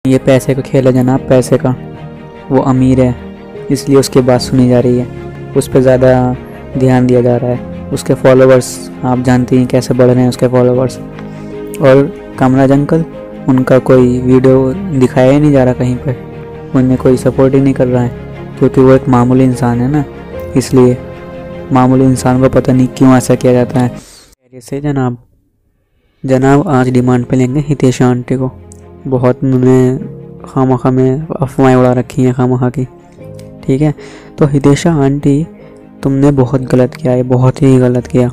ये पैसे का खेल है जनाब, पैसे का। वो अमीर है इसलिए उसकी बात सुनी जा रही है, उस पर ज़्यादा ध्यान दिया जा रहा है। उसके फॉलोवर्स आप जानती हैं कैसे बढ़ रहे हैं उसके फॉलोवर्स। और कामराज अंकल, उनका कोई वीडियो दिखाया ही नहीं जा रहा कहीं पर, उन्हें कोई सपोर्ट ही नहीं कर रहा है, क्योंकि वो एक मामूली इंसान है ना, इसलिए मामूली इंसान को पता नहीं क्यों ऐसा किया जाता है। से जनाब आज डिमांड पे लेंगे हितेशा आंटी को। बहुत उन्होंने खामखा में अफवाहें उड़ा रखी हैं खामखा की, ठीक है। तो हितेशा आंटी, तुमने बहुत गलत किया है, बहुत ही गलत किया।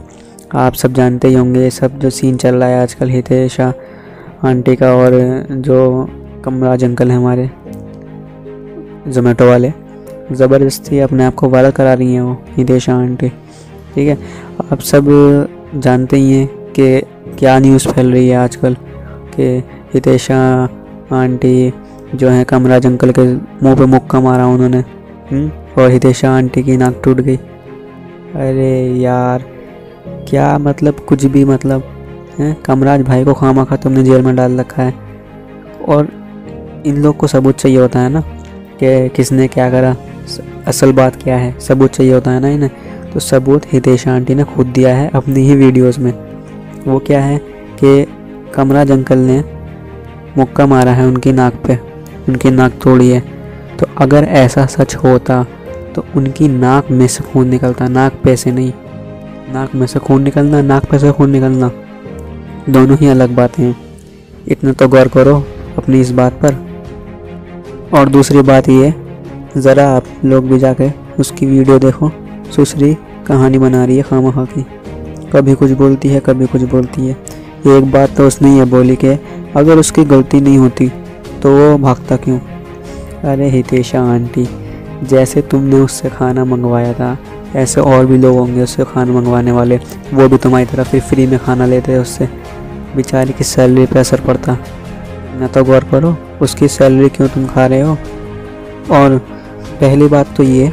आप सब जानते ही होंगे सब जो सीन चल रहा है आजकल हितेशा आंटी का और जो कामराज अंकल हैं हमारे जोमेटो वाले, ज़बरदस्ती अपने आप को वायरल करा रही हैं वो हितेशा आंटी, ठीक है। आप सब जानते ही हैं कि क्या न्यूज़ फैल रही है आजकल कि हितेशा आंटी जो है कामराज अंकल के मुंह पे मुक्का मारा उन्होंने, और हितेशा आंटी की नाक टूट गई। अरे यार क्या मतलब, कुछ भी मतलब है। कामराज भाई को खामखा तुमने जेल में डाल रखा है, और इन लोग को सबूत चाहिए होता है ना कि किसने क्या करा, असल बात क्या है, सबूत चाहिए होता है ना इन्हें। तो सबूत हितेशा आंटी ने खुद दिया है अपनी ही वीडियोस में। वो क्या है कि कामराज अंकल ने मुक्का मारा है उनकी नाक पे, उनकी नाक तोड़ी है। तो अगर ऐसा सच होता तो उनकी नाक में से खून निकलता, नाक पे से नहीं। नाक में से खून निकलना, नाक पे से खून निकलना दोनों ही अलग बातें हैं। इतना तो गौर करो अपनी इस बात पर। और दूसरी बात ये, ज़रा आप लोग भी जाके उसकी वीडियो देखो, सुसरी कहानी बना रही है खामखा की, कभी कुछ बोलती है कभी कुछ बोलती है। एक बात तो उसने ये बोली कि अगर उसकी गलती नहीं होती तो वो भागता क्यों। अरे हितेशा आंटी, जैसे तुमने उससे खाना मंगवाया था ऐसे और भी लोग होंगे उससे खाना मंगवाने वाले, वो भी तुम्हारी तरह फिर फ्री में खाना लेते हैं उससे, बेचारी की सैलरी पे असर पड़ता। न तो गौर करो उसकी सैलरी क्यों तुम खा रहे हो। और पहली बात तो ये,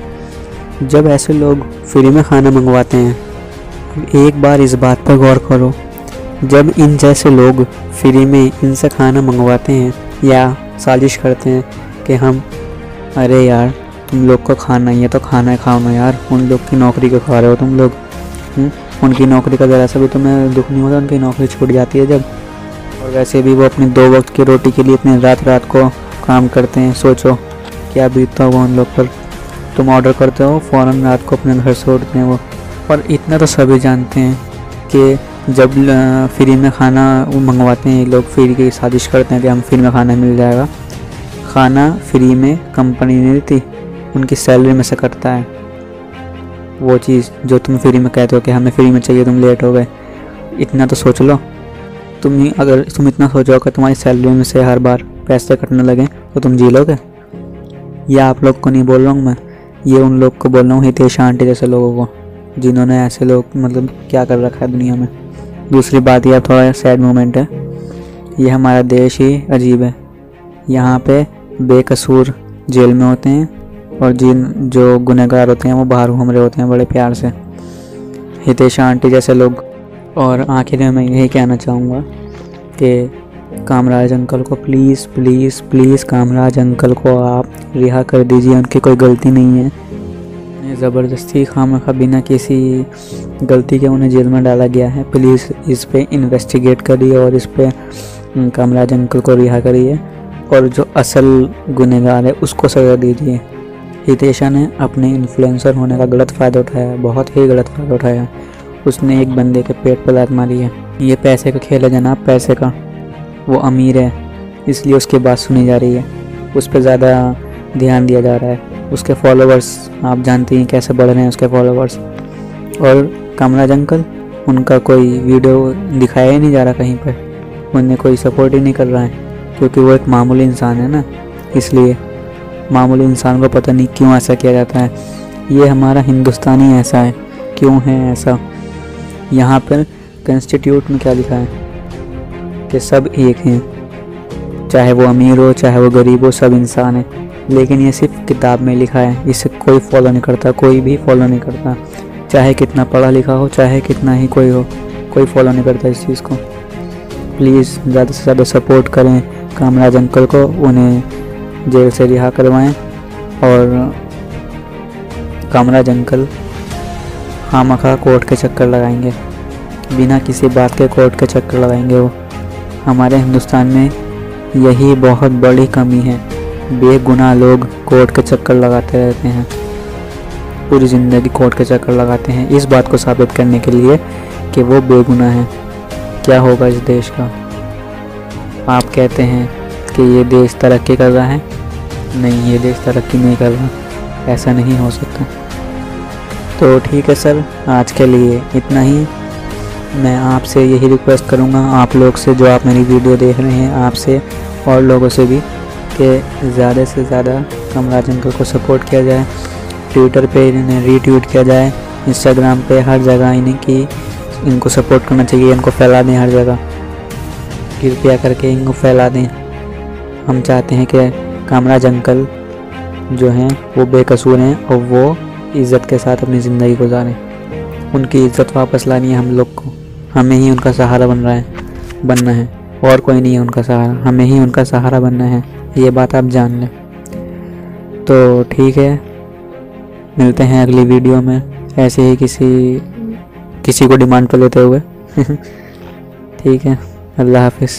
जब ऐसे लोग फ्री में खाना मंगवाते हैं, एक बार इस बात पर गौर करो, जब इन जैसे लोग फ्री में इनसे खाना मंगवाते हैं या साजिश करते हैं कि हम, अरे यार तुम लोग को खाना ही है तो खाना खाओ ना यार, उन लोग की नौकरी को खा रहे हो तुम लोग। उनकी नौकरी का ज़रा सा भी तुम्हें दुख नहीं होता, उनकी नौकरी छूट जाती है जब। और वैसे भी वो अपनी 2 वक्त की रोटी के लिए इतनी रात रात को काम करते हैं, सोचो क्या बीतता होगा उन लोग पर। तुम ऑर्डर करते हो फ़ौरन रात को अपने घर से उठते हैं वो। और इतना तो सभी जानते हैं कि जब फ्री में खाना वो मंगवाते हैं लोग, फ्री की साजिश करते हैं कि हम फ्री में खाना मिल जाएगा। खाना फ्री में कंपनी नहीं देती, उनकी सैलरी में से कटता है वो चीज़ जो तुम फ्री में कहते हो कि हमें फ्री में चाहिए, तुम लेट हो गए। इतना तो सोच लो तुम। अगर तुम इतना सोचो कि तुम्हारी सैलरी में से हर बार पैसे कटने लगे तो तुम जी लोगे। या आप लोग को नहीं बोल रहा हूँ मैं, ये उन लोग को बोल रहा हूँ हितेशा आंटी जैसे लोगों को, जिन्होंने ऐसे लोग मतलब क्या कर रखा है दुनिया में। दूसरी बात ये थोड़ा सैड मोमेंट है, ये हमारा देश ही अजीब है। यहाँ पे बेकसूर जेल में होते हैं और जो गुनहगार होते हैं वो बाहर घूम रहे होते हैं बड़े प्यार से, हितेशा आंटी जैसे लोग। और आखिर में मैं यही कहना चाहूँगा कि कामराज अंकल को please please please Kamaraj uncle को आप रिहा कर दीजिए, उनकी कोई गलती नहीं है। ज़बरदस्ती खामखा बिना किसी गलती के उन्हें जेल में डाला गया है। प्लीज़ इस पे इन्वेस्टिगेट करिए और इस पे कामराज अंकल को रिहा करिए, और जो असल गुनहगार है उसको सज़ा दीजिए। हितेशा ने अपने इन्फ्लुएंसर होने का गलत फ़ायदा उठाया, बहुत ही गलत फ़ायदा उठाया। उसने एक बंदे के पेट पर लात मारी है। ये पैसे का खेल है जनाब, पैसे का। वो अमीर है इसलिए उसकी बात सुनी जा रही है, उस पर ज़्यादा ध्यान दिया जा रहा है। उसके फॉलोवर्स आप जानती हैं कैसे बढ़ रहे हैं उसके फॉलोवर्स। और कामराज अंकल, उनका कोई वीडियो दिखाया ही नहीं जा रहा कहीं पर, उन्हें कोई सपोर्ट ही नहीं कर रहा है, क्योंकि वो एक मामूली इंसान है ना, इसलिए मामूली इंसान को पता नहीं क्यों ऐसा किया जाता है। ये हमारा हिंदुस्तान ही ऐसा है, क्यों है ऐसा। यहाँ पर कॉन्स्टिट्यूट में क्या लिखा है कि सब एक हैं, चाहे वो अमीर हो चाहे वो गरीब हो, सब इंसान है। लेकिन ये सिर्फ किताब में लिखा है, इसे कोई फॉलो नहीं करता, कोई भी फॉलो नहीं करता, चाहे कितना पढ़ा लिखा हो चाहे कितना ही कोई हो, कोई फॉलो नहीं करता इस चीज़ को। प्लीज़ ज़्यादा से ज़्यादा सपोर्ट करें कामराज अंकल को, उन्हें जेल से रिहा करवाएं और कामराज अंकल खामखा कोर्ट के चक्कर लगाएंगे, बिना किसी बात के कोर्ट के चक्कर लगाएंगे। वो हमारे हिंदुस्तान में यही बहुत बड़ी कमी है, बेगुनाह लोग कोर्ट के चक्कर लगाते रहते हैं, पूरी ज़िंदगी कोर्ट के चक्कर लगाते हैं इस बात को साबित करने के लिए कि वो बेगुनाह है। क्या होगा इस देश का? आप कहते हैं कि ये देश तरक्की कर रहा है, नहीं, ये देश तरक्की नहीं कर रहा, ऐसा नहीं हो सकता। तो ठीक है सर, आज के लिए इतना ही। मैं आपसे यही रिक्वेस्ट करूँगा, आप लोग से, जो आप मेरी वीडियो देख रहे हैं, आपसे और लोगों से भी, कि ज़्यादा से ज़्यादा कामराज अंकल को सपोर्ट किया जाए। ट्विटर पे इन्हें रीट्वीट किया जाए, इंस्टाग्राम पे, हर जगह इनको सपोर्ट करना चाहिए, इनको फैला दें हर जगह, कृपया करके इनको फैला दें। हम चाहते हैं कि कामराज अंकल जो हैं वो बेकसूर हैं और वो इज़्ज़त के साथ अपनी ज़िंदगी गुजारें। उनकी इज़्ज़त वापस लानी है हम लोग को, हमें ही उनका सहारा बनना है, और कोई नहीं है उनका सहारा, हमें ही उनका सहारा बनना है, ये बात आप जान लें। तो ठीक है, मिलते हैं अगली वीडियो में ऐसे ही किसी को डिमांड पर लेते हुए। ठीक है, अल्लाह हाफिज़।